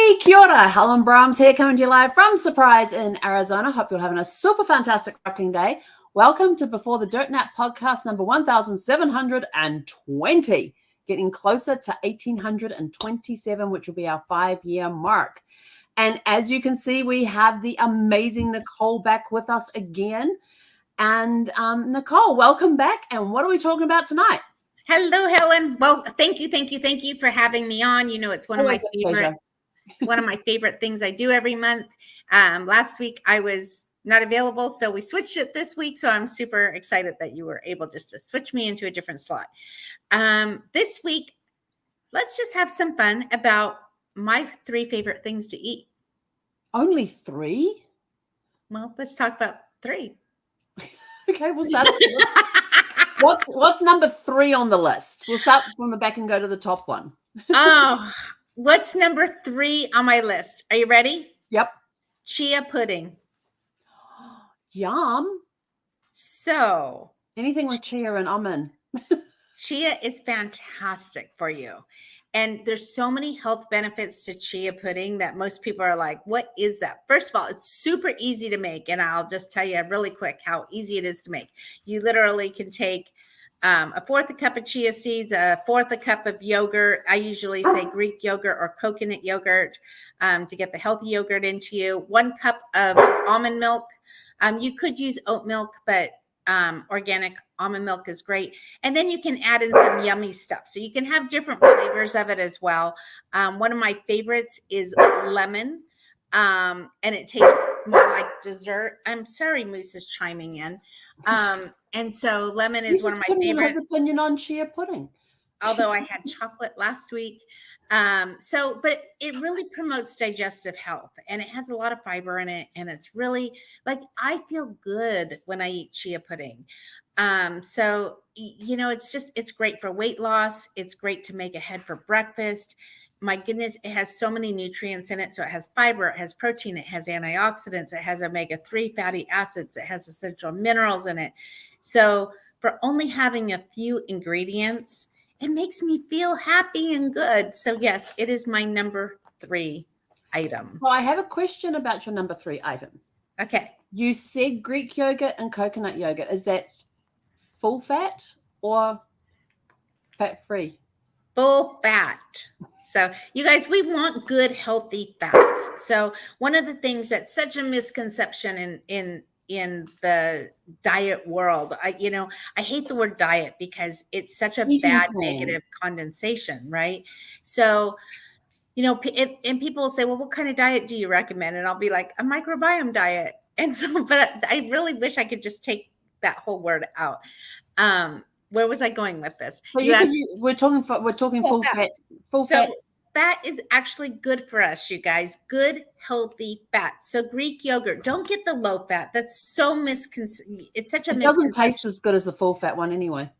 Hey, kia ora. Helen Brahms here, coming to you live from Surprise in Arizona. Hope you're having a super fantastic rocking day. Welcome to Before the Dirt Nap podcast number 1720, getting closer to 1827, which will be our 5-year mark. And as you can see, we have the amazing Nicole back with us again. And Nicole, welcome back. And what are we talking about tonight? Hello, Helen. Well, thank you for having me on. You know, it's one Always of my favorite. It's one of my favorite things I do every month. Last week I was not available, so we switched it this week. So I'm super excited that you were able just to switch me into a different slot. This week, let's just have some fun about my 3 favorite things to eat. Only 3? Well, let's talk about 3. Okay, we'll start. What's number 3 on the list? We'll start from the back and go to the top one. Oh, what's number 3 on my list? Are you ready? Yep. Chia pudding. Yum. So anything with chia and almond. Chia is fantastic for you. And there's so many health benefits to chia pudding that most people are like, what is that? First of all, it's super easy to make. And I'll just tell you really quick how easy it is to make. You literally can take a 1/4 cup of chia seeds, a 1/4 cup of yogurt. I usually say Greek yogurt or coconut yogurt to get the healthy yogurt into you. 1 cup of almond milk. You could use oat milk, but organic almond milk is great. And then you can add in some yummy stuff. So you can have different flavors of it as well. One of my favorites is lemon. And it tastes more like dessert. I'm sorry, Moose is chiming in. And so lemon is one of my favorites. His opinion on chia pudding. Although I had chocolate last week. But it really promotes digestive health, and it has a lot of fiber in it. And it's really like, I feel good when I eat chia pudding. So, you know, it's great for weight loss. It's great to make ahead for breakfast. My goodness, it has so many nutrients in it. So it has fiber, it has protein, it has antioxidants, it has omega-3 fatty acids, it has essential minerals in it. So for only having a few ingredients, it makes me feel happy and good. So yes, it is my number 3 item. Well, I have a question about your number 3 item. Okay. You said Greek yogurt and coconut yogurt. Is that full fat or fat-free? Full fat. So you guys, we want good, healthy fats. So one of the things that's such a misconception in the diet world, I hate the word diet because it's such a bad negative condensation, right? So, and people will say, well, what kind of diet do you recommend? And I'll be like, a microbiome diet. And so, but I really wish I could just take that whole word out. Where was I going with this? We're talking full fat. Fat. That is actually good for us, you guys. Good, healthy fat. So Greek yogurt, don't get the low fat. That's so misconception. It's such a misconception. It doesn't taste as good as the full fat one anyway.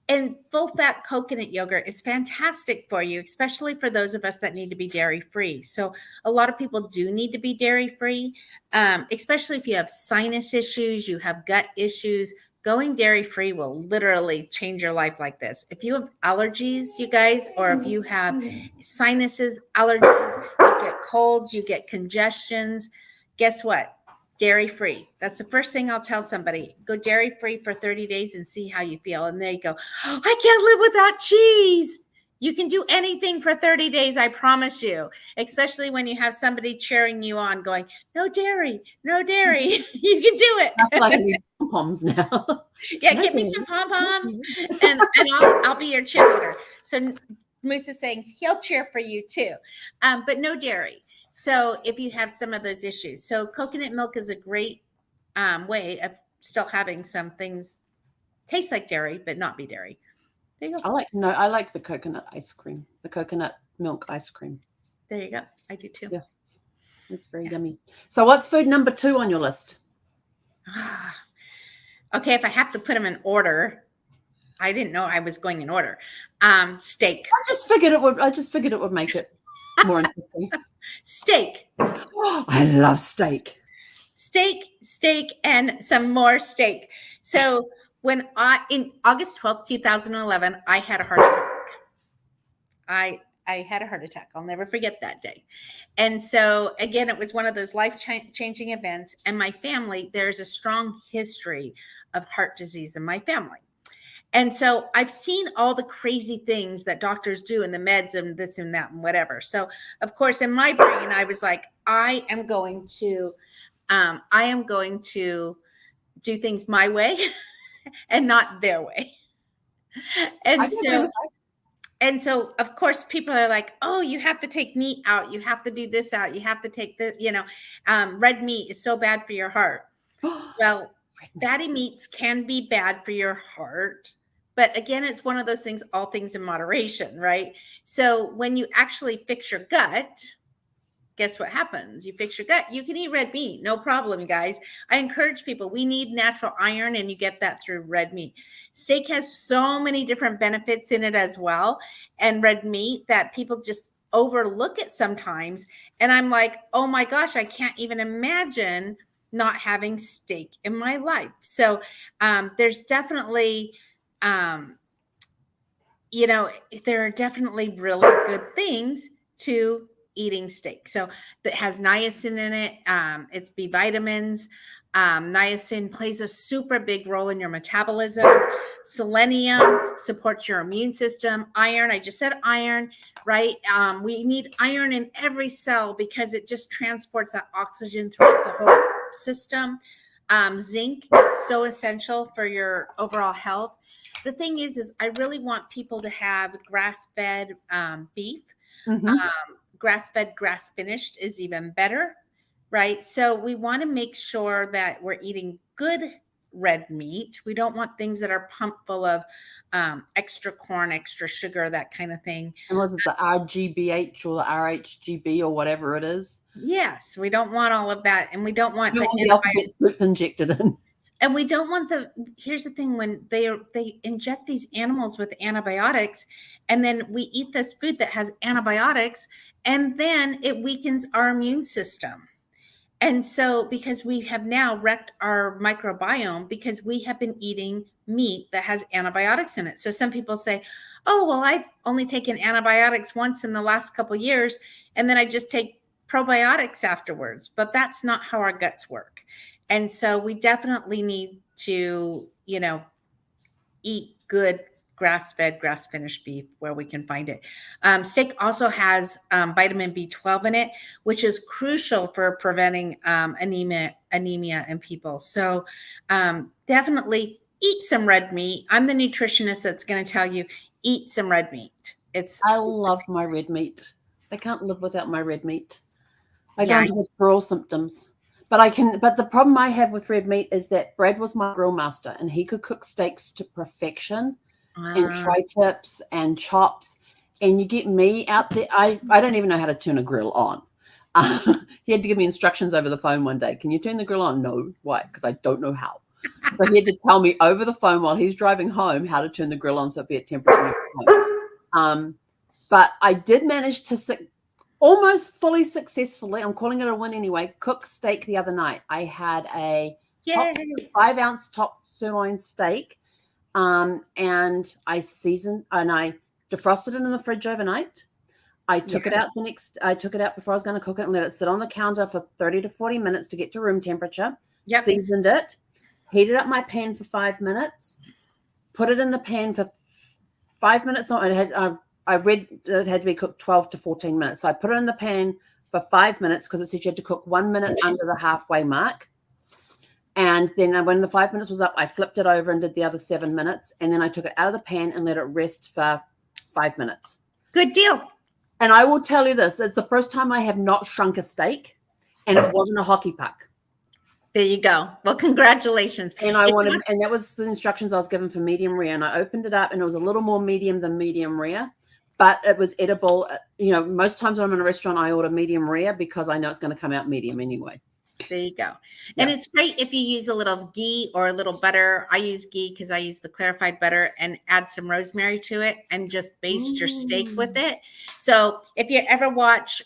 And full fat coconut yogurt is fantastic for you, especially for those of us that need to be dairy free. So a lot of people do need to be dairy free, especially if you have sinus issues, you have gut issues. Going dairy free will literally change your life like this. If you have allergies, you guys, or if you have sinuses, allergies, you get colds, you get congestions, guess what? Dairy free. That's the first thing I'll tell somebody. Go dairy free for 30 days and see how you feel. And there you go. Oh, I can't live without cheese. You can do anything for 30 days, I promise you, especially when you have somebody cheering you on going, no dairy, no dairy. You can do it. I feel like I need pom-poms now. Yeah, give me some pom-poms and I'll be your cheerleader. So Moose is saying he'll cheer for you too, but no dairy. So if you have some of those issues, so coconut milk is a great way of still having some things taste like dairy, but not be dairy. There you go. I like the coconut ice cream, the coconut milk ice cream. There you go. I do too. Yes. It's very yummy. So what's food number 2 on your list? Okay. If I have to put them in order, I didn't know I was going in order. Steak. I just figured it would make it more interesting. Steak. Oh, I love steak. Steak, and some more steak. So in August 12th, 2011, I had a heart attack. I had a heart attack. I'll never forget that day. And so again, it was one of those life-changing events. And my family, there's a strong history of heart disease in my family. And so I've seen all the crazy things that doctors do and the meds and this and that and whatever. So of course, in my brain, I was like, I am going to do things my way and not their way. And so, of course, people are like, oh, you have to take meat out. You have to do this out. You have to take the, red meat is so bad for your heart. Well, fatty meats can be bad for your heart. But again, it's one of those things, all things in moderation, right? So when you actually fix your gut, guess what happens? You fix your gut. You can eat red meat. No problem, guys. I encourage people. We need natural iron, and you get that through red meat. Steak has so many different benefits in it as well, and red meat that people just overlook it sometimes. And I'm like, oh my gosh, I can't even imagine not having steak in my life. So there's definitely, there are definitely really good things to eating steak. So that has niacin in it. It's B vitamins. Niacin plays a super big role in your metabolism. Selenium supports your immune system. Iron, I just said iron, right? We need iron in every cell because it just transports that oxygen throughout the whole system. Zinc is so essential for your overall health. The thing is I really want people to have grass-fed beef. Mm-hmm. Grass-fed, grass-finished is even better, right? So we want to make sure that we're eating good red meat. We don't want things that are pumped full of extra corn, extra sugar, that kind of thing. And was it the RGBH or the RHGB or whatever it is? Yes, we don't want all of that. And we don't want the alphabet soup injected in. And we don't want here's the thing, when they inject these animals with antibiotics, and then we eat this food that has antibiotics, and then it weakens our immune system. And so, because we have now wrecked our microbiome because we have been eating meat that has antibiotics in it. So some people say, oh, well, I've only taken antibiotics once in the last couple of years, and then I just take probiotics afterwards. But that's not how our guts work. And so we definitely need to, eat good grass-fed, grass-finished beef where we can find it. Steak also has vitamin B12 in it, which is crucial for preventing anemia in people. So definitely eat some red meat. I'm the nutritionist that's going to tell you, eat some red meat. I love my red meat. I can't live without my red meat. I go into withdrawal symptoms. But the problem I have with red meat is that Brad was my grill master, and he could cook steaks to perfection, and tri-tips and chops. And you get me out there. I don't even know how to turn a grill on. He had to give me instructions over the phone one day. Can you turn the grill on? No. Why? Because I don't know how. So he had to tell me over the phone while he's driving home how to turn the grill on so it'd be at temperature. But I did manage to almost fully successfully, I'm calling it a win anyway, cook steak the other night. I had a 5-ounce top sirloin steak, and I seasoned, and I defrosted it in the fridge overnight. I took it out before I was going to cook it and let it sit on the counter for 30 to 40 minutes to get to room temperature. Seasoned it, heated up my pan for 5 minutes, put it in the pan for 5 minutes. I read it had to be cooked 12 to 14 minutes. So I put it in the pan for 5 minutes because it said you had to cook 1 minute under the halfway mark. And then when the 5 minutes was up, I flipped it over and did the other 7 minutes. And then I took it out of the pan and let it rest for 5 minutes. Good deal. And I will tell you this, it's the first time I have not shrunk a steak, and it wasn't a hockey puck. There you go. Well, congratulations. And and that was the instructions I was given for medium rare. And I opened it up and it was a little more medium than medium rare, but it was edible. Most times when I'm in a restaurant, I order medium rare because I know it's going to come out medium anyway. There you go. And it's great if you use a little ghee or a little butter. I use ghee because I use the clarified butter, and add some rosemary to it and just baste your steak with it. So if you ever watch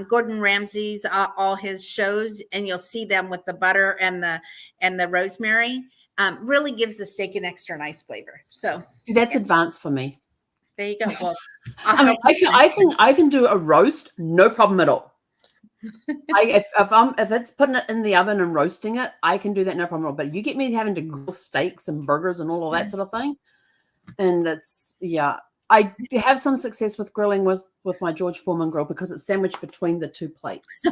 Gordon Ramsay's all his shows, and you'll see them with the butter and the rosemary, really gives the steak an extra nice flavor. So see, that's advanced for me. There you go. Well, I can do a roast, no problem at all. If it's putting it in the oven and roasting it, I can do that no problem at all. But you get me having to grill steaks and burgers and all of that sort of thing, and I have some success with grilling with my George Foreman grill because it's sandwiched between the two plates.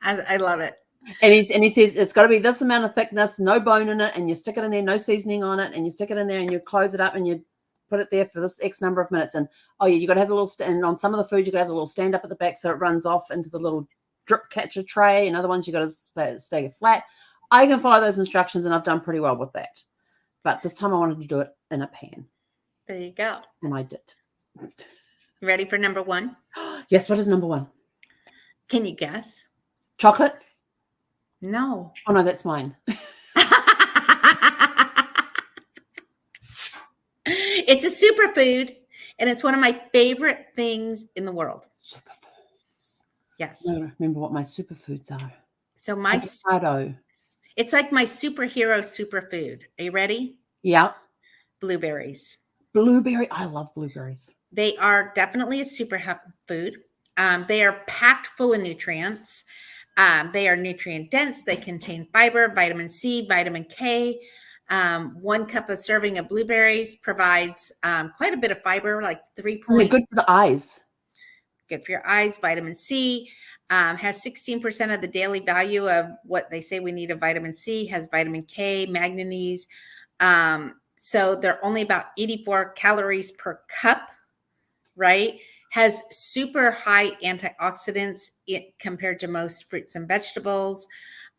I love it. And he says it's got to be this amount of thickness, no bone in it, and you stick it in there, no seasoning on it, and you stick it in there and you close it up and you put it there for this X number of minutes. And you got to have the little stand on some of the food. You got to have the little stand up at the back so it runs off into the little drip catcher tray, and other ones you got to stay flat. I can follow those instructions, and I've done pretty well with that. But this time I wanted to do it in a pan. There you go. And I did. Ready for number 1? Yes. What is number 1? Can you guess? Chocolate? No. Oh, no, that's mine. It's a superfood, and it's one of my favorite things in the world. Superfoods. Yes. I don't remember what my superfoods are. So avocado. It's like my superhero superfood. Are you ready? Yeah. Blueberries. Blueberry. I love blueberries. They are definitely a superfood. They are packed full of nutrients. They are nutrient dense. They contain fiber, vitamin C, vitamin K. 1 cup of serving of blueberries provides quite a bit of fiber, like 3 points. Good for the eyes. Good for your eyes. Vitamin C has 16% of the daily value of what they say we need of vitamin C, has vitamin K, manganese. So they're only about 84 calories per cup, right? Has super high antioxidants compared to most fruits and vegetables.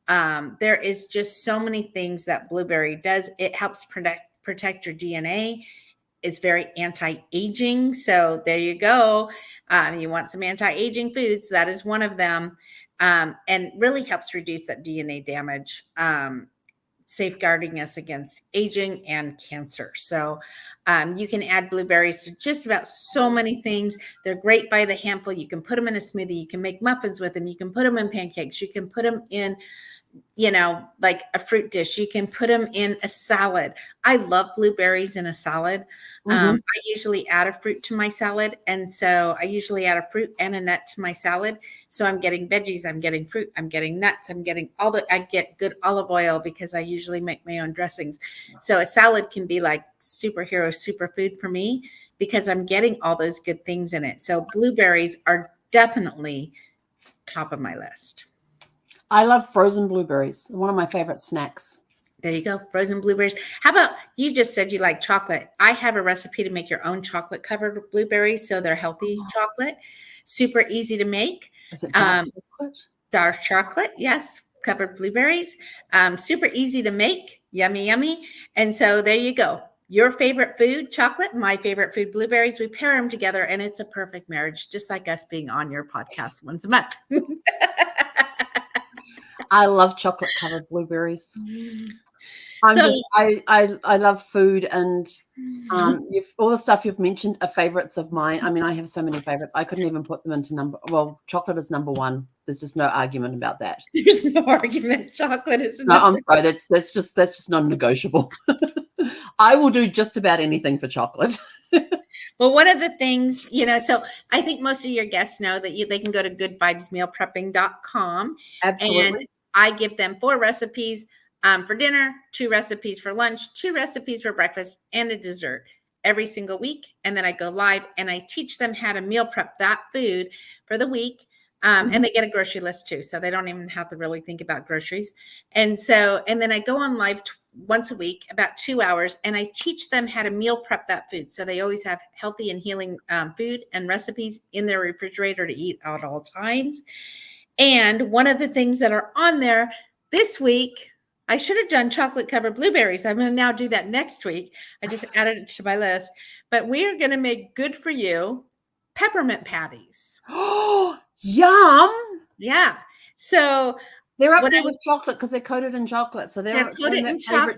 There is just so many things that blueberry does. It helps protect your DNA. It's very anti-aging. So there you go. You want some anti-aging foods. That is one of them. And really helps reduce that DNA damage, safeguarding us against aging and cancer. So you can add blueberries to just about so many things. They're great by the handful. You can put them in a smoothie. You can make muffins with them. You can put them in pancakes. You can put them in, like a fruit dish. You can put them in a salad. I love blueberries in a salad. I usually add a fruit to my salad. And so I usually add a fruit and a nut to my salad. So I'm getting veggies, I'm getting fruit, I'm getting nuts, I'm getting I get good olive oil because I usually make my own dressings. So a salad can be like superhero superfood for me because I'm getting all those good things in it. So blueberries are definitely top of my list. I love frozen blueberries. One of my favorite snacks. There you go. Frozen blueberries. How about, you just said you like chocolate. I have a recipe to make your own chocolate covered blueberries. So they're healthy chocolate, super easy to make. Is it dark chocolate? Dark chocolate. Yes. Covered blueberries. Super easy to make. Yummy, yummy. And so there you go. Your favorite food, chocolate, my favorite food, blueberries. We pair them together and it's a perfect marriage, just like us being on your podcast once a month. I love chocolate covered blueberries. I love food, and all the stuff you've mentioned are favorites of mine. I mean, I have so many favorites. I couldn't even put them into chocolate is number 1. There's just no argument about that. There's no argument. Chocolate is no. I'm sorry. That's just non-negotiable. I will do just about anything for chocolate. Well, one of the things, so I think most of your guests know that they can go to goodvibesmealprepping.com. Absolutely. And I give them 4 recipes for dinner, 2 recipes for lunch, 2 recipes for breakfast, and a dessert every single week. And then I go live and I teach them how to meal prep that food for the week. And they get a grocery list too. So they don't even have to really think about groceries. And then I go on live once a week, about 2 hours, and I teach them how to meal prep that food. So they always have healthy and healing food and recipes in their refrigerator to eat at all times. And one of the things that are on there this week, I should have done chocolate covered blueberries. I'm going to now do that next week. I just added it to my list. But we are going to make good for you peppermint patties. Oh, yum. Yeah. So they're up there with chocolate because they're coated in chocolate. So they're coated in chocolate.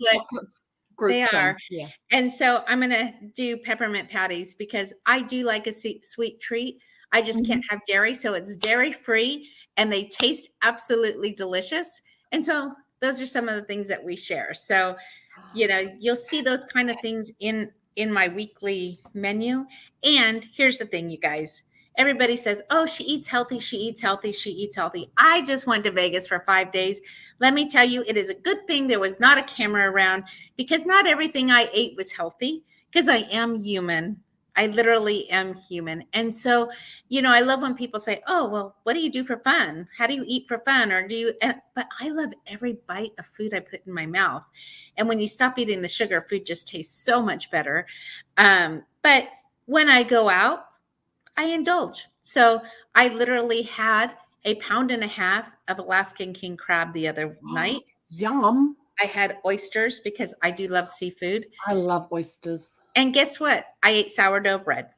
Group they are. Yeah. And so I'm going to do peppermint patties because I do like a sweet treat. I just can't have dairy. So it's dairy free and they taste absolutely delicious. And so those are some of the things that we share. So, you'll see those kind of things in in my weekly menu. And here's the thing, you guys. Everybody says, oh, she eats healthy, she eats healthy, she eats healthy. I just went to Vegas for 5 days. Let me tell you, it is a good thing there was not a camera around, because not everything I ate was healthy, because I am human. I literally am human. And so, I love when people say, oh, well, what do you do for fun? How do you eat for fun? Or but I love every bite of food I put in my mouth. And when you stop eating the sugar, food just tastes so much better. But when I go out, I indulge. So I literally had 1.5 pounds of Alaskan king crab the other night. Yum. I had oysters because I do love seafood. I love oysters. And guess what? I ate sourdough bread.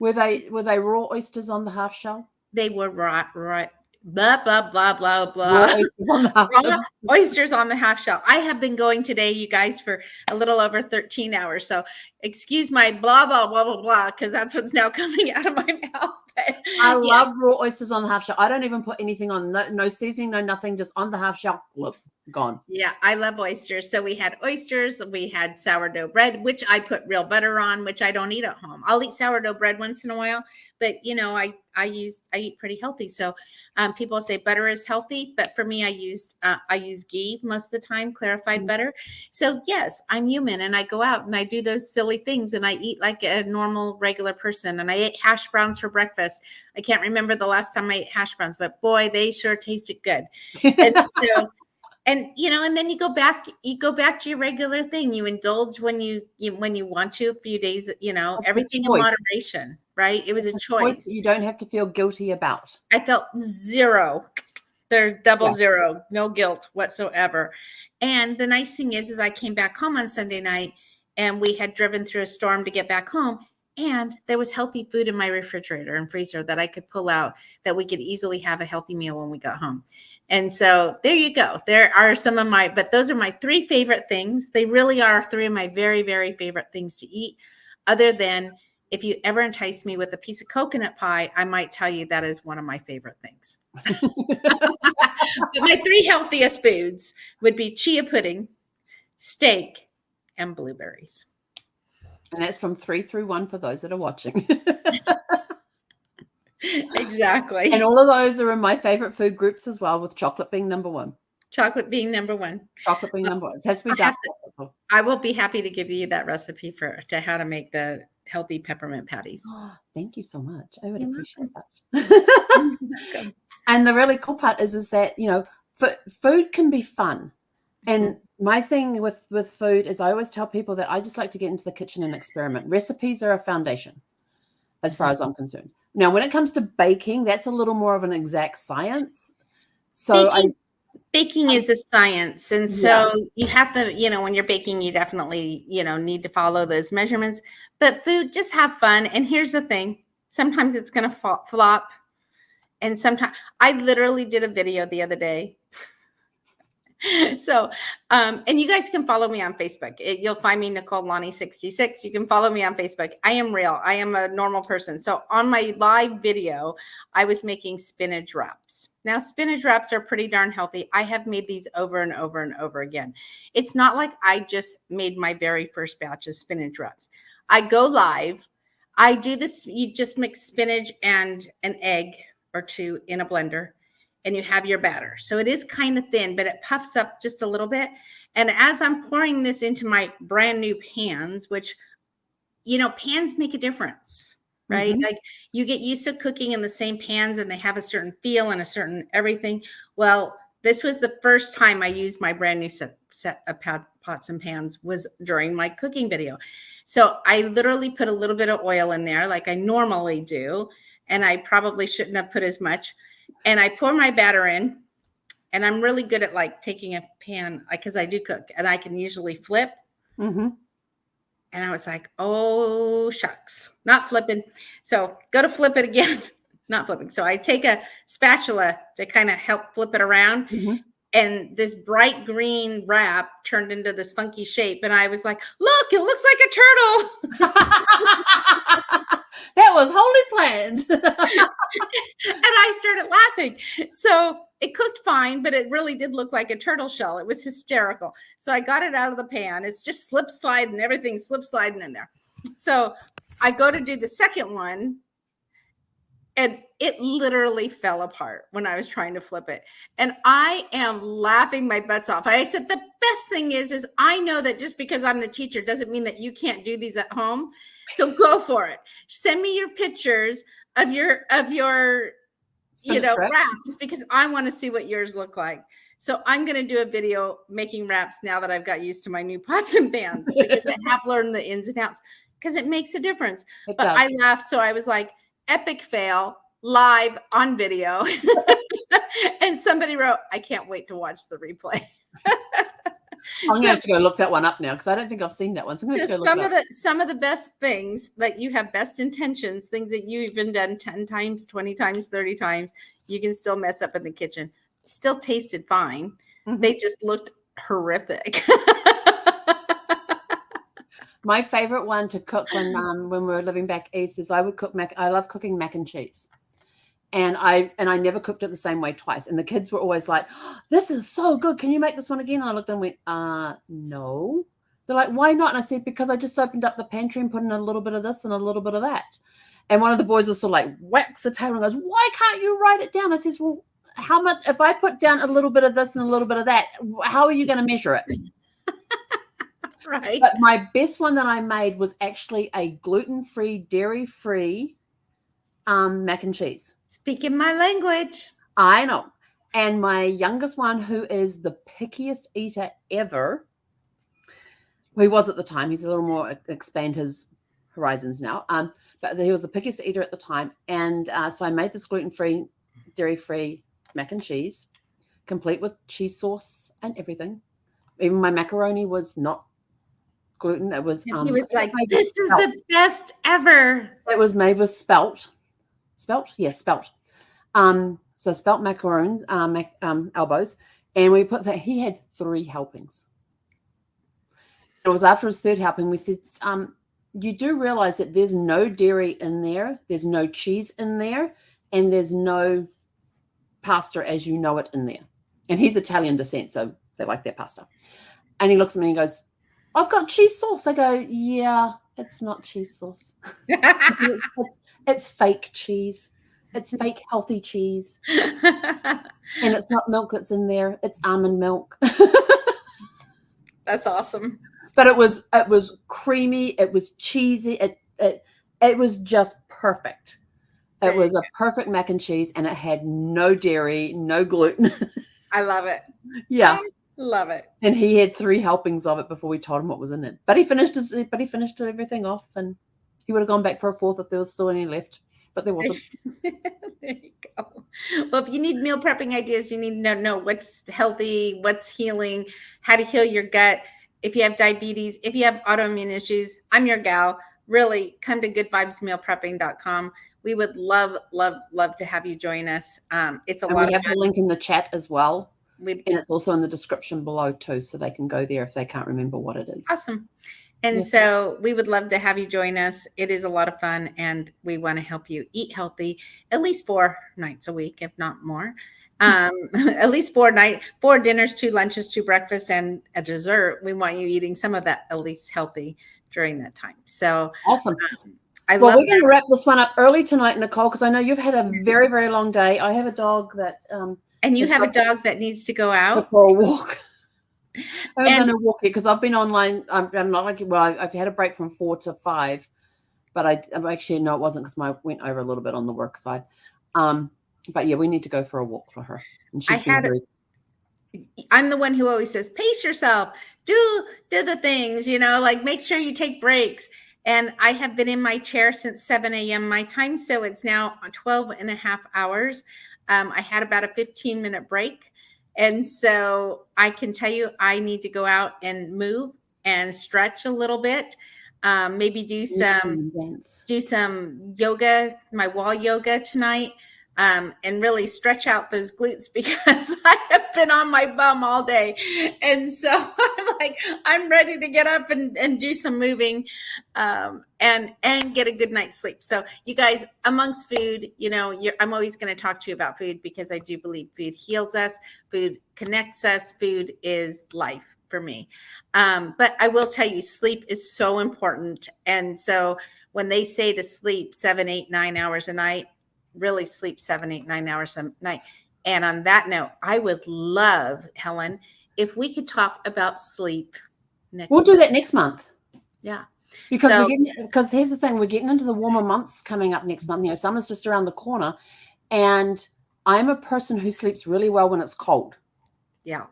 Were they raw oysters on the half shell? They were right. Blah, blah, blah, blah, blah. Raw oysters on the half shell. Oysters on the half shell. I have been going today, you guys, for a little over 13 hours. So excuse my blah, blah, blah, blah, blah, because that's what's now coming out of my mouth. But, I love raw oysters on the half shell. I don't even put anything on, no seasoning, no nothing, just on the half shell. Look, gone. Yeah, I love oysters. So we had oysters, we had sourdough bread, which I put real butter on, which I don't eat at home. I'll eat sourdough bread once in a while, but I eat pretty healthy. So people say butter is healthy, but for me, I use ghee most of the time, clarified butter. So yes, I'm human, and I go out and I do those silly things, and I eat like a normal, regular person. And I ate hash browns for breakfast. I can't remember the last time I ate hash browns, but boy, they sure tasted good. And so. And then you go back to your regular thing. You indulge when you want to, a few days, everything in moderation, right? It was a choice that you don't have to feel guilty about. I felt zero. They're double zero, no guilt whatsoever. And the nice thing is I came back home on Sunday night, and we had driven through a storm to get back home. And there was healthy food in my refrigerator and freezer that I could pull out, that we could easily have a healthy meal when we got home. And so there you go. There are but those are my 3 favorite things. They really are 3 of my very, very favorite things to eat. Other than if you ever entice me with a piece of coconut pie, I might tell you that is one of my favorite things. But my 3 healthiest foods would be chia pudding, steak, and blueberries. And that's from 3 through 1 for those that are watching. Exactly. And all of those are in my favorite food groups as well, with chocolate being number 1. Chocolate being number 1. Chocolate being number 1. It has to be dark chocolate. I will be happy to give you that recipe to how to make the healthy peppermint patties. Oh, thank you so much. I would appreciate that. And the really cool part is that, food can be fun. And my thing with food is I always tell people that I just like to get into the kitchen and experiment. Recipes are a foundation, as far as I'm concerned. Now, when it comes to baking, that's a little more of an exact science. So baking is a science. And so you have to, when you're baking, you definitely, need to follow those measurements. But food, just have fun. And here's the thing. Sometimes it's going to flop. And sometimes I literally did a video the other day. So, and you guys can follow me on Facebook. You'll find me Nicole Lanni 66. You can follow me on Facebook. I am real. I am a normal person. So on my live video, I was making spinach wraps. Now, spinach wraps are pretty darn healthy. I have made these over and over and over again. It's not like I just made my very first batch of spinach wraps. I go live. I do this. You just mix spinach and an egg or 2 in a blender, and you have your batter. So it is kind of thin, but it puffs up just a little bit. And as I'm pouring this into my brand new pans, which, pans make a difference, right? Mm-hmm. Like you get used to cooking in the same pans, and they have a certain feel and a certain everything. Well, this was the first time I used my brand new set of pots and pans was during my cooking video. So I literally put a little bit of oil in there like I normally do. And I probably shouldn't have put as much. And I pour my batter in, and I'm really good at like taking a pan because I do cook, and I can usually flip. Mm-hmm. And I was like, oh, shucks, not flipping. So go to flip it again, not flipping. So I take a spatula to kind of help flip it around. Mm-hmm. And this bright green wrap turned into this funky shape. And I was like, look, it looks like a turtle. That was wholly planned. And I started laughing. So it cooked fine, but it really did look like a turtle shell. It was hysterical. So I got it out of the pan. It's just slip sliding, everything slip sliding in there. So I go to do the second one, and it literally fell apart when I was trying to flip it. And I am laughing my butts off. I said, the best thing is I know that just because I'm the teacher doesn't mean that you can't do these at home. So go for it. Send me your pictures of your wraps, because I want to see what yours look like. So I'm going to do a video making wraps now that I've got used to my new pots and pans, because I have learned the ins and outs, because it makes a difference. But I laughed. So I was like, epic fail live on video. And somebody wrote, I can't wait to watch the replay. I'm going to have to go look that one up now, because I don't think I've seen that one. So I'm going to go look it up. Some of the best things that you have best intentions, things that you've even done 10 times, 20 times, 30 times, you can still mess up in the kitchen. Still tasted fine. Mm-hmm. They just looked horrific. My favorite one to cook when we were living back east is I would cook I love cooking mac and cheese. And I never cooked it the same way twice. And the kids were always like, oh, this is so good. Can you make this one again? And I looked and went, no. They're like, why not? And I said, because I just opened up the pantry and put in a little bit of this and a little bit of that. And one of the boys was sort of like, whacks the table and goes, why can't you write it down? I says, well, how much, if I put down a little bit of this and a little bit of that, how are you going to measure it? Right. But my best one that I made was actually a gluten-free, dairy-free mac and cheese. Speaking my language. I know. And my youngest one, who is the pickiest eater ever, he was at the time. He's a little more expand his horizons now. But he was the pickiest eater at the time. And so I made this gluten-free, dairy-free mac and cheese, complete with cheese sauce and everything. Even my macaroni was not gluten. It was. He was like, "This is the best ever." It was made with spelt. Yes, spelt. So spelt macaroons, elbows, and we put that. He had 3 helpings. It was after his 3rd helping. We said, "You do realize that there's no dairy in there, there's no cheese in there, and there's no pasta as you know it in there." And he's Italian descent, so they like their pasta. And he looks at me and he goes, I've got cheese sauce. I go, yeah, it's not cheese sauce. It's fake cheese. It's fake healthy cheese. And it's not milk that's in there. It's almond milk. That's awesome. But it was creamy. It was cheesy. It was just perfect. It was a perfect mac and cheese, and it had no dairy, no gluten. I love it. Yeah. Love it. And he had 3 helpings of it before we told him what was in it. But he finished everything off, and he would have gone back for a 4th if there was still any left. But there wasn't. There you go. Well, if you need meal prepping ideas, you need to know what's healthy, what's healing, how to heal your gut. If you have diabetes, if you have autoimmune issues, I'm your gal. Really, come to goodvibesmealprepping.com. We would love, love, love to have you join us. It's a lot. We have the link in the chat as well. And it's also in the description below too, so they can go there if they can't remember what it is. Awesome. And so we would love to have you join us. It is a lot of fun, and we want to help you eat healthy at least 4 nights a week, if not more. At least 4 dinners, 2 lunches, 2 breakfasts, and a dessert. We want you eating some of that at least healthy during that time. So awesome. We're going to wrap this one up early tonight, Nicole, because I know you've had a very, very long day. I have a dog that and you have a dog that needs to go out for a walk. I haven't done a walk yet because I've been online. I'm not like, well, I've had a break from 4 to 5, but I'm actually, no, it wasn't, because I went over a little bit on the work side. But yeah, we need to go for a walk for her. And she's I'm the one who always says, pace yourself, do the things, like make sure you take breaks. And I have been in my chair since 7 a.m. my time. So it's now 12 and a half hours. I had about a 15-minute break. And so I can tell you, I need to go out and move and stretch a little bit. Maybe do some yoga, my wall yoga tonight. And really stretch out those glutes, because I have been on my bum all day. And so I'm ready to get up and do some moving, and get a good night's sleep. So you guys, amongst food, I'm always going to talk to you about food, because I do believe food heals us. Food connects us. Food is life. for me. But I will tell you, sleep is so important. And so when they say to sleep 7, 8, 9 hours a night, really sleep 7, 8, 9 hours a night. And on that note, I would love, Helen, if we could talk about sleep next We'll do that next month. Yeah. Because So- because here's the thing, we're getting into the warmer months coming up next month. You know, summer's just around the corner. And I'm a person who sleeps really well when it's cold. Yeah.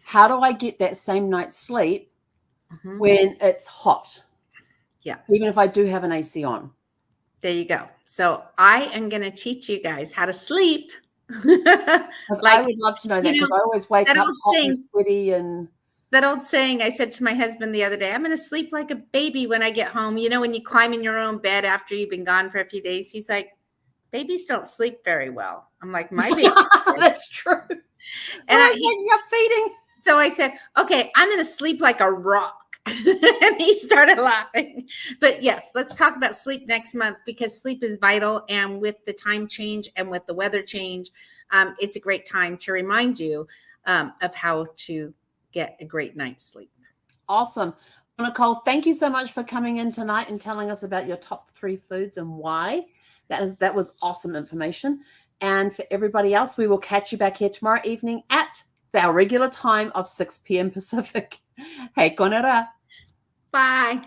How do I get that same night's sleep when it's hot? Yeah. Even if I do have an AC on. There you go. So I am going to teach you guys how to sleep. Because I would love to know that, because I always wake up hot and sweaty. And that old saying, I said to my husband the other day, I'm going to sleep like a baby when I get home. You know, when you climb in your own bed after you've been gone for a few days, he's like, babies don't sleep very well. I'm like, my baby. That's true. And I waking up feeding. So I said, okay, I'm going to sleep like a rock. And he started laughing. But yes, let's talk about sleep next month, because sleep is vital. And with the time change and with the weather change, it's a great time to remind you of how to get a great night's sleep. Awesome. Nicole, thank you so much for coming in tonight and telling us about your top 3 foods and why. That was awesome information. And for everybody else, we will catch you back here tomorrow evening at our regular time of 6 p.m. Pacific. Hey, konera. Bye.